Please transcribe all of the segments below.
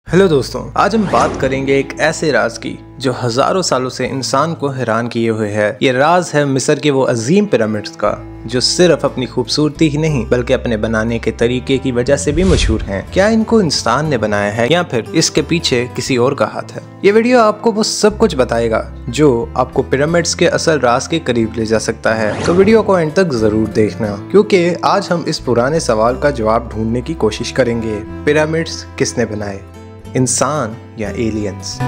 Hello दोस्तों, आज हम बात करेंगे एक ऐसे राज की जो हजारों सालों से इंसान को हैरान किए हुए है। ये राज है मिस्र के वो अजीम पिरामिड्स का, जो सिर्फ अपनी खूबसूरती ही नहीं बल्कि अपने बनाने के तरीके की वजह से भी मशहूर हैं। क्या इनको इंसान ने बनाया है या फिर इसके पीछे किसी और का हाथ है? ये वीडियो आपको वो सब कुछ बताएगा जो आपको पिरामिड्स के असल राज के करीब ले जा सकता है। तो वीडियो को एंड तक जरूर देखना, क्योंकि आज हम इस पुराने सवाल का जवाब ढूंढने की कोशिश करेंगे। पिरामिड्स किसने बनाए, इंसान या एलियंस?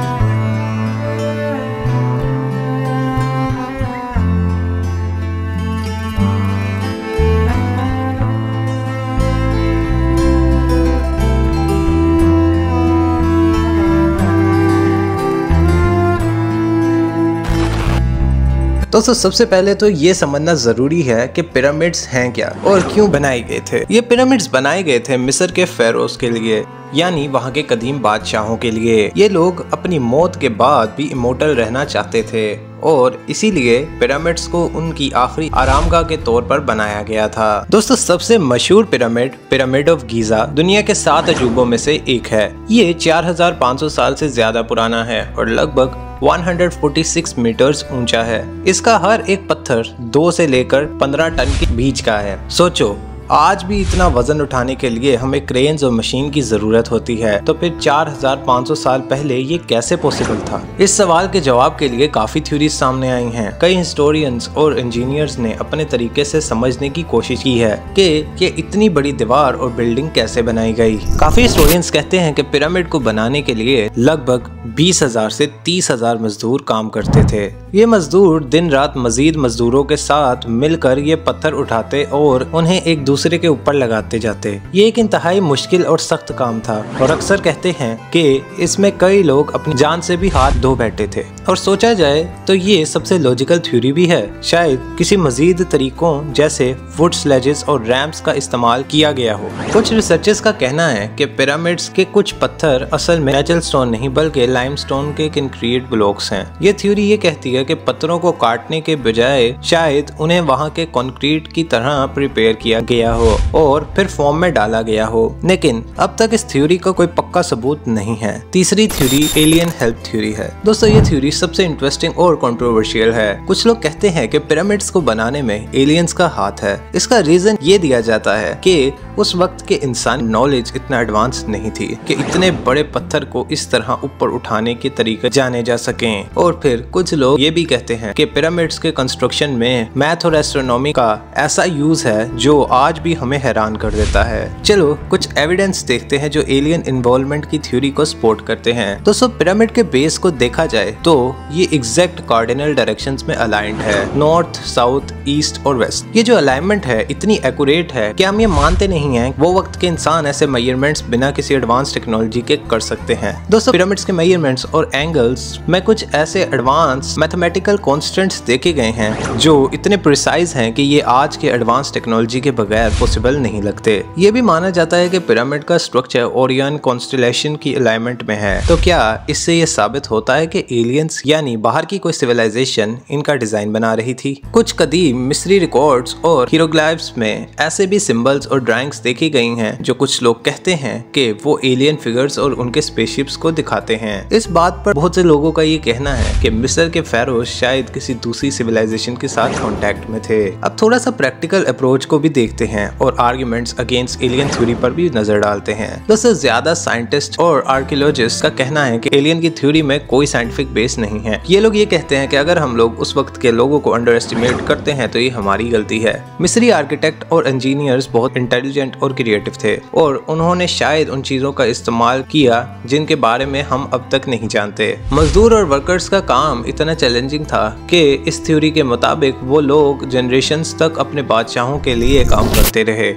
दोस्तों, सबसे पहले तो ये समझना जरूरी है कि पिरामिड्स हैं क्या और क्यों बनाए गए थे। ये पिरामिड्स बनाए गए थे मिस्र के फेरोज के लिए, यानी वहाँ के कदीम बादशाहों के लिए। ये लोग अपनी मौत के बाद भी इमोर्टल रहना चाहते थे और इसीलिए पिरामिड्स को उनकी आखिरी आरामगाह के तौर पर बनाया गया था। दोस्तों, सबसे मशहूर पिरामिड, पिरामिड ऑफ गीजा, दुनिया के 7 अजूबों में से एक है। ये 4500 साल से ज्यादा पुराना है और लगभग 146 मीटर्स ऊंचा है। इसका हर एक पत्थर 2 से लेकर 15 टन के बीच का है। सोचो, आज भी इतना वजन उठाने के लिए हमें क्रेन्स और मशीन की जरूरत होती है, तो फिर 4500 साल पहले ये कैसे पॉसिबल था? इस सवाल के जवाब के लिए काफी थ्योरीज सामने आई हैं। कई हिस्टोरियंस और इंजीनियर्स ने अपने तरीके से समझने की कोशिश की है कि ये इतनी बड़ी दीवार और बिल्डिंग कैसे बनाई गई। काफी हिस्टोरियंस कहते हैं कि पिरामिड को बनाने के लिए लगभग 20,000 से 30,000 मजदूर काम करते थे। ये मजदूर दिन रात मजीद मजदूरों के साथ मिलकर ये पत्थर उठाते और उन्हें एक दूसरे के ऊपर लगाते जाते। ये एक इंतहाई मुश्किल और सख्त काम था और अक्सर कहते हैं कि इसमें कई लोग अपनी जान से भी हाथ धो बैठे थे। और सोचा जाए तो ये सबसे लॉजिकल थ्योरी भी है। शायद किसी मजीद तरीकों जैसे वुड स्लेजेस और रैम्प्स का इस्तेमाल किया गया हो। कुछ रिसर्चर्स का कहना है कि पिरामिड्स के कुछ पत्थर असल में नेचुरल स्टोन नहीं बल्कि लाइमस्टोन के कंक्रीट ब्लॉक्स हैं। ये थ्योरी ये कहती है कि पत्थरों को काटने के बजाय शायद उन्हें वहाँ के कंक्रीट की तरह प्रिपेयर किया गया हो और फिर फॉर्म में डाला गया हो, लेकिन अब तक इस थ्योरी का कोई पक्का सबूत नहीं है। तीसरी थ्योरी एलियन हेल्प थ्योरी है। दोस्तों, ये थ्योरी सबसे इंटरेस्टिंग और कंट्रोवर्शियल है। कुछ लोग कहते हैं कि पिरामिड्स को बनाने में एलियंस का हाथ है। इसका रीजन ये दिया जाता है कि उस वक्त के इंसान नॉलेज इतना एडवांस नहीं थी कि इतने बड़े पत्थर को इस तरह ऊपर उठाने के तरीके जाने जा सकें। और फिर कुछ लोग ये भी कहते हैं कि पिरामिड्स के कंस्ट्रक्शन में मैथ और एस्ट्रोनॉमी का ऐसा यूज है जो आज भी हमें हैरान कर देता है। चलो कुछ एविडेंस देखते हैं जो एलियन इन्वॉल्वमेंट की थ्योरी को सपोर्ट करते हैं। दोस्तों, पिरामिड के बेस को देखा जाए तो ये एग्जैक्ट कार्डिनल डायरेक्शंस में अलाइंड है, नॉर्थ, साउथ, ईस्ट और वेस्ट। ये जो अलाइनमेंट है इतनी एक्यूरेट है कि हम ये मानते नहीं हैं वो वक्त के इंसान ऐसे मेजरमेंट्स बिना किसी एडवांस टेक्नोलॉजी के कर सकते हैं। दोस्तों, पिरामिड्स के मेजरमेंट्स और एंगल्स में कुछ ऐसे एडवांस मैथमेटिकल कॉन्स्टेंट्स देखे गए हैं जो इतने प्रिसाइज हैं कि ये आज के एडवांस टेक्नोलॉजी के बगैर पॉसिबल नहीं लगते। ये भी माना जाता है कि पिरामिड का स्ट्रक्चर ओरियन कॉन्स्टेलेशन की अलाइनमेंट में है। तो क्या इससे ये साबित होता है कि एलियंस यानी बाहर की कोई सिविलाइजेशन इनका डिजाइन बना रही थी? कुछ कदीम मिस्री रिकॉर्ड्स और हीरोग्लाइफ्स में ऐसे भी सिंबल्स और ड्राइंग्स देखी गई हैं जो कुछ लोग कहते हैं कि वो एलियन फिगर्स और उनके स्पेसशिप्स को दिखाते हैं। इस बात पर बहुत से लोगों का ये कहना है कि मिस्र के फेरोज शायद किसी दूसरी सिविलाइजेशन के साथ कॉन्टेक्ट में थे। अब थोड़ा सा प्रैक्टिकल अप्रोच को भी देखते हैं और आर्ग्यूमेंट्स अगेंस्ट एलियन थ्योरी पर भी नजर डालते हैं। दोस्तों, ज्यादा साइंटिस्ट और आर्कियोलॉजिस्ट का कहना है कि एलियन की थ्योरी में कोई साइंटिफिक बेस नहीं है। ये लोग ये कहते हैं कि अगर हम लोग उस वक्त के लोगों को अंडर एस्टिमेट करते हैं तो ये हमारी गलती है। मिस्री आर्किटेक्ट और इंजीनियर्स बहुत इंटेलिजेंट और क्रिएटिव थे और उन्होंने शायद उन चीजों का इस्तेमाल किया जिनके बारे में हम अब तक नहीं जानते। मजदूर और वर्कर्स का काम इतना चैलेंजिंग था कि इस थ्योरी के मुताबिक वो लोग जनरेशंस तक अपने बादशाहों के लिए काम करते रहे।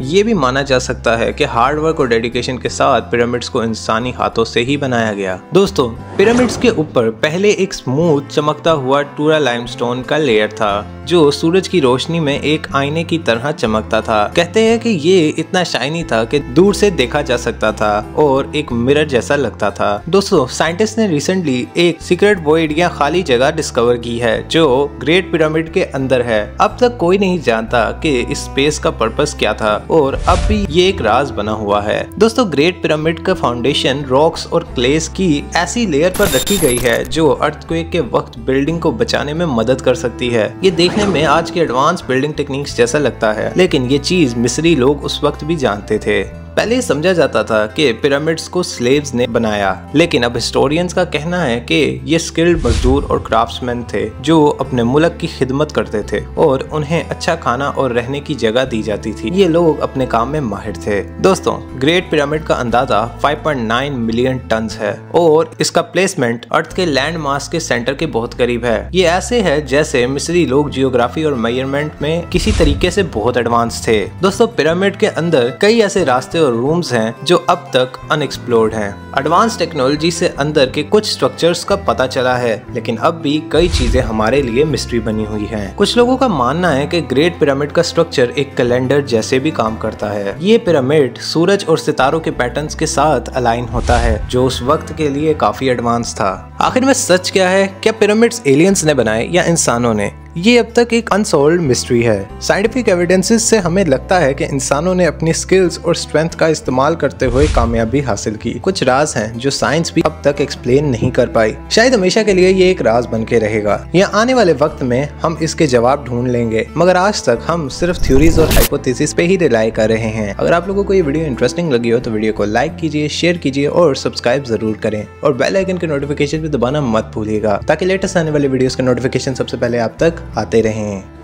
ये भी माना जा सकता है कि हार्ड वर्क और डेडिकेशन के साथ पिरामिड्स को इंसानी हाथों से ही बनाया गया। दोस्तों, पिरामिड्स के ऊपर पहले एक स्मूथ चमकता हुआ टूरा लाइमस्टोन का लेयर था जो सूरज की रोशनी में एक आईने की तरह चमकता था। कहते हैं कि ये इतना शाइनी था कि दूर से देखा जा सकता था और एक मिरर जैसा लगता था। दोस्तों, साइंटिस्ट ने रिसेंटली एक सीक्रेट वॉइड या खाली जगह डिस्कवर की है जो ग्रेट पिरामिड के अंदर है। अब तक कोई नहीं जानता कि इस स्पेस का पर्पस क्या था और अब भी ये एक राज बना हुआ है। दोस्तों, ग्रेट पिरामिड का फाउंडेशन रॉक्स और क्लेस की ऐसी लेयर पर रखी गई है जो अर्थक्वेक के वक्त बिल्डिंग को बचाने में मदद कर सकती है। ये देखने में आज के एडवांस बिल्डिंग टेक्निक्स जैसा लगता है, लेकिन ये चीज मिस्री लोग उस वक्त भी जानते थे। पहले समझा जाता था कि पिरामिड्स को स्लेव्स ने बनाया, लेकिन अब हिस्टोरियंस का कहना है कि ये स्किल्ड मजदूर और क्राफ्ट्समैन थे जो अपने मुल्क की खिदमत करते थे और उन्हें अच्छा खाना और रहने की जगह दी जाती थी। ये लोग अपने काम में माहिर थे। दोस्तों, ग्रेट पिरामिड का अंदाजा 5.9 मिलियन टन है और इसका प्लेसमेंट अर्थ के लैंड मास के सेंटर के बहुत करीब है। ये ऐसे है जैसे मिस्री लोग जियोग्राफी और मेजरमेंट में किसी तरीके से बहुत एडवांस थे। दोस्तों, पिरामिड के अंदर कई ऐसे रास्ते और रूम्स हैं जो अब तक अनएक्सप्लोर्ड हैं। एडवांस टेक्नोलॉजी से अंदर के कुछ स्ट्रक्चर्स का पता चला है, लेकिन अब भी कई चीजें हमारे लिए मिस्ट्री बनी हुई हैं। कुछ लोगों का मानना है कि ग्रेट पिरामिड का स्ट्रक्चर एक कैलेंडर जैसे भी काम करता है। ये पिरामिड सूरज और सितारों के पैटर्न्स के साथ अलाइन होता है, जो उस वक्त के लिए काफी एडवांस था। आखिर में सच क्या है? क्या पिरामिड्स एलियंस ने बनाए या इंसानों ने? ये अब तक एक अनसॉल्व्ड मिस्ट्री है। साइंटिफिक एविडेंसेस से हमें लगता है कि इंसानों ने अपनी स्किल्स और स्ट्रेंथ का इस्तेमाल करते हुए कामयाबी हासिल की। कुछ राज हैं जो साइंस भी अब तक एक्सप्लेन नहीं कर पाई। शायद हमेशा के लिए ये एक राज बन के रहेगा या आने वाले वक्त में हम इसके जवाब ढूंढ लेंगे, मगर आज तक हम सिर्फ थ्योरीज और हाइपोथेसिस पे ही रिलाई कर रहे हैं। अगर आप लोगों को ये वीडियो इंटरेस्टिंग लगी हो तो वीडियो को लाइक कीजिए, शेयर कीजिए और सब्सक्राइब जरूर करें और बेल आइकन के नोटिफिकेशन भी दबाना मत भूलिएगा ताकि लेटेस्ट आने वाले वीडियोस के नोटिफिकेशन सबसे पहले आप तक आते रहें।